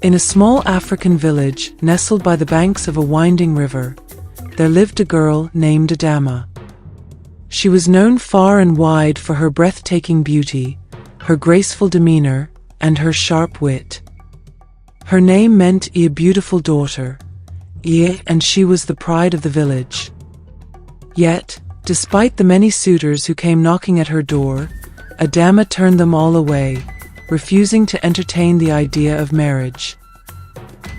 In a small African village nestled by the banks of a winding river, there lived a girl named Adama. She was known far and wide for her breathtaking beauty, her graceful demeanor, and her sharp wit. Her name meant a beautiful daughter, and she was the pride of the village. Yet, despite the many suitors who came knocking at her door, Adama turned them all away, refusing to entertain the idea of marriage.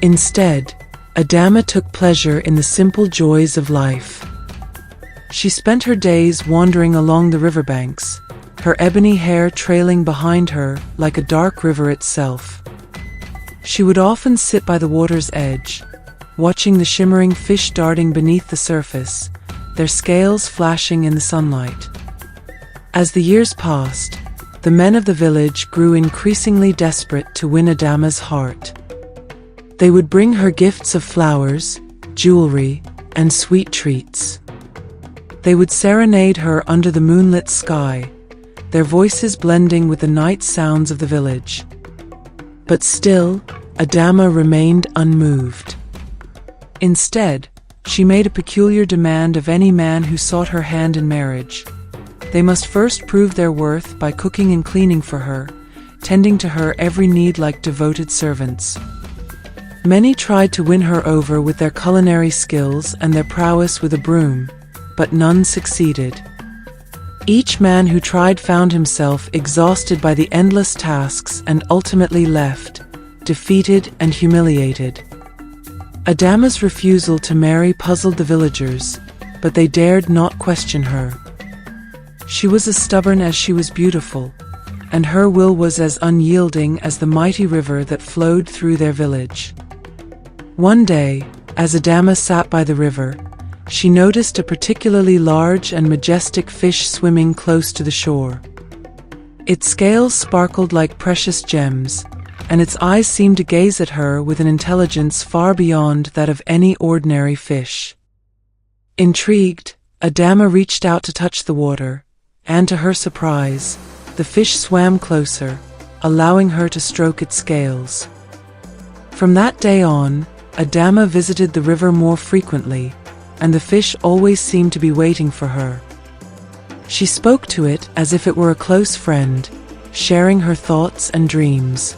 Instead, Adama took pleasure in the simple joys of life. She spent her days wandering along the riverbanks, her ebony hair trailing behind her like a dark river itself. She would often sit by the water's edge, watching the shimmering fish darting beneath the surface, their scales flashing in the sunlight. As the years passed, the men of the village grew increasingly desperate to win Adama's heart. They would bring her gifts of flowers, jewelry, and sweet treats. They would serenade her under the moonlit sky, their voices blending with the night sounds of the village. But still, Adama remained unmoved. Instead, she made a peculiar demand of any man who sought her hand in marriage. They must first prove their worth by cooking and cleaning for her, tending to her every need like devoted servants. Many tried to win her over with their culinary skills and their prowess with a broom, but none succeeded. Each man who tried found himself exhausted by the endless tasks and ultimately left, defeated and humiliated. Adama's refusal to marry puzzled the villagers, but they dared not question her. She was as stubborn as she was beautiful, and her will was as unyielding as the mighty river that flowed through their village. One day, as Adama sat by the river, she noticed a particularly large and majestic fish swimming close to the shore. Its scales sparkled like precious gems, and its eyes seemed to gaze at her with an intelligence far beyond that of any ordinary fish. Intrigued, Adama reached out to touch the water, and to her surprise, the fish swam closer, allowing her to stroke its scales. From that day on, Adama visited the river more frequently, and the fish always seemed to be waiting for her. She spoke to it as if it were a close friend, sharing her thoughts and dreams.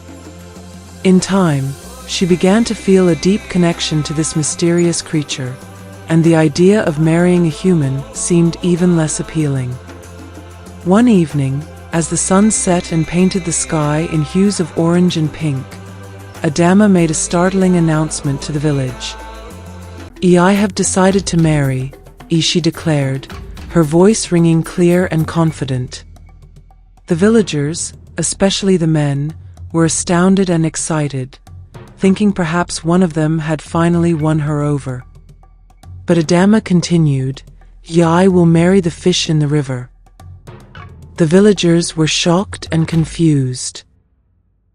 In time, she began to feel a deep connection to this mysterious creature, and the idea of marrying a human seemed even less appealing. One evening, as the sun set and painted the sky in hues of orange and pink, Adama made a startling announcement to the village. "I have decided to marry," she declared, her voice ringing clear and confident. The villagers, especially the men, were astounded and excited, thinking perhaps one of them had finally won her over. But Adama continued, "I will marry the fish in the river." The villagers were shocked and confused.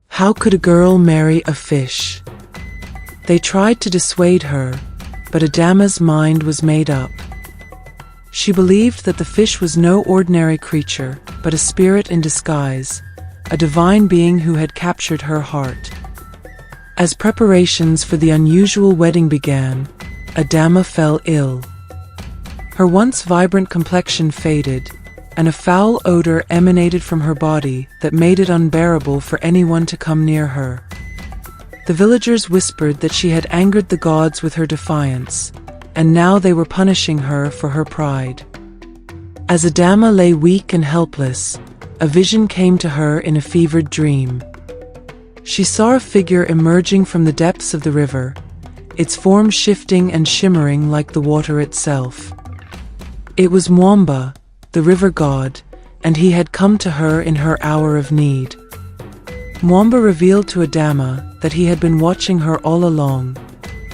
How could a girl marry a fish? They tried to dissuade her, but Adama's mind was made up. She believed that the fish was no ordinary creature, but a spirit in disguise, a divine being who had captured her heart. As preparations for the unusual wedding began, Adama fell ill. Her once vibrant complexion faded, and a foul odor emanated from her body that made it unbearable for anyone to come near her. The villagers whispered that she had angered the gods with her defiance, and now they were punishing her for her pride. As Adama lay weak and helpless, a vision came to her in a fevered dream. She saw a figure emerging from the depths of the river, its form shifting and shimmering like the water itself. It was Mwamba, the river god, and he had come to her in her hour of need. Mwamba revealed to Adama that he had been watching her all along,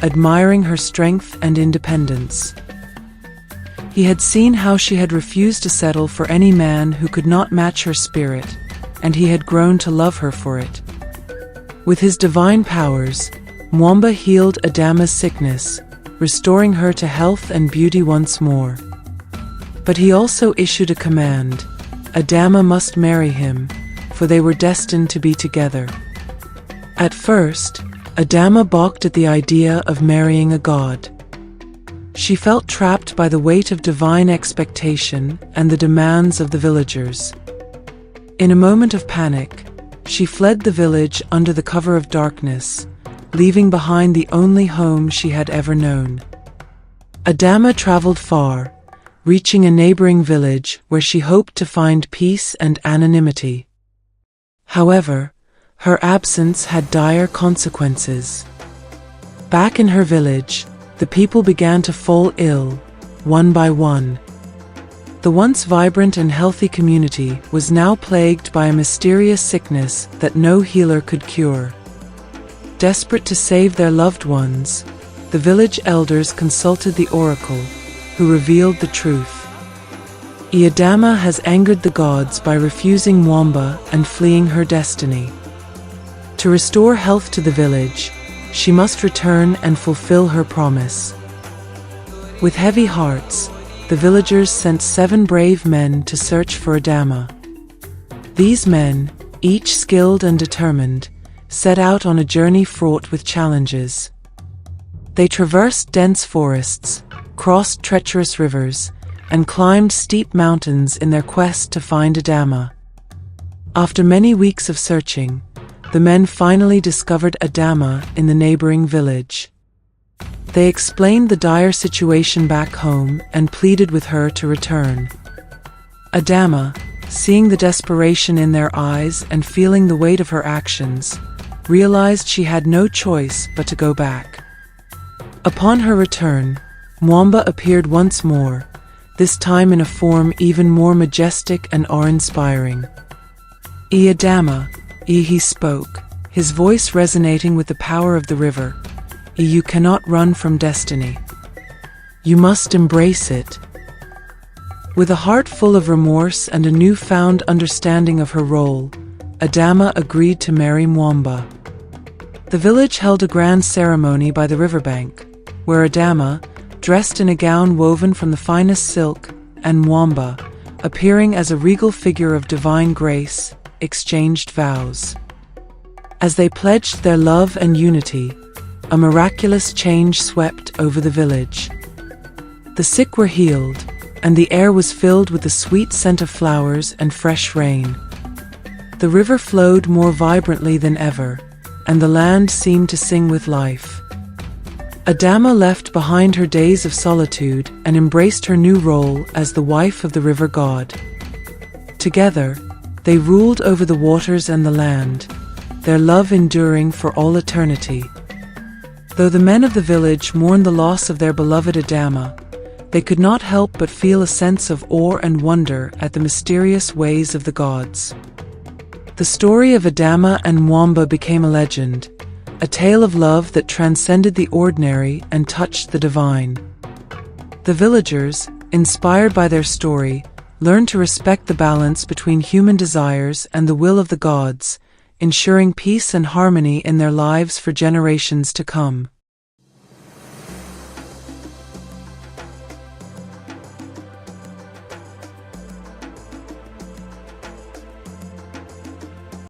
admiring her strength and independence. He had seen how she had refused to settle for any man who could not match her spirit, and he had grown to love her for it. With his divine powers, Mwamba healed Adama's sickness, restoring her to health and beauty once more. But he also issued a command: Adama must marry him, for they were destined to be together. At first, Adama balked at the idea of marrying a god. She felt trapped by the weight of divine expectation and the demands of the villagers. In a moment of panic, she fled the village under the cover of darkness, leaving behind the only home she had ever known. Adama traveled far, reaching a neighboring village where she hoped to find peace and anonymity. However, her absence had dire consequences. Back in her village, the people began to fall ill, one by one. The once vibrant and healthy community was now plagued by a mysterious sickness that no healer could cure. Desperate to save their loved ones, the village elders consulted the oracle, who revealed the truth. Adama has angered the gods by refusing Mwamba and fleeing her destiny. To restore health to the village, she must return and fulfill her promise. With heavy hearts, the villagers sent 7 brave men to search for Adama. These men, each skilled and determined, set out on a journey fraught with challenges. They traversed dense forests, crossed treacherous rivers, and climbed steep mountains in their quest to find Adama. After many weeks of searching, the men finally discovered Adama in the neighboring village. They explained the dire situation back home and pleaded with her to return. Adama, seeing the desperation in their eyes and feeling the weight of her actions, realized she had no choice but to go back. Upon her return, Mwamba appeared once more, this time in a form even more majestic and awe-inspiring. Adama, he spoke, his voice resonating with the power of the river. You cannot run from destiny. You must embrace it. With a heart full of remorse and a newfound understanding of her role, Adama agreed to marry Mwamba. The village held a grand ceremony by the riverbank, where Adama, dressed in a gown woven from the finest silk, and Mwamba, appearing as a regal figure of divine grace, exchanged vows. As they pledged their love and unity, a miraculous change swept over the village. The sick were healed, and the air was filled with the sweet scent of flowers and fresh rain. The river flowed more vibrantly than ever, and the land seemed to sing with life. Adama left behind her days of solitude and embraced her new role as the wife of the river god. Together, they ruled over the waters and the land, their love enduring for all eternity. Though the men of the village mourned the loss of their beloved Adama, they could not help but feel a sense of awe and wonder at the mysterious ways of the gods. The story of Adama and Mwamba became a legend, a tale of love that transcended the ordinary and touched the divine. The villagers, inspired by their story, learned to respect the balance between human desires and the will of the gods, ensuring peace and harmony in their lives for generations to come.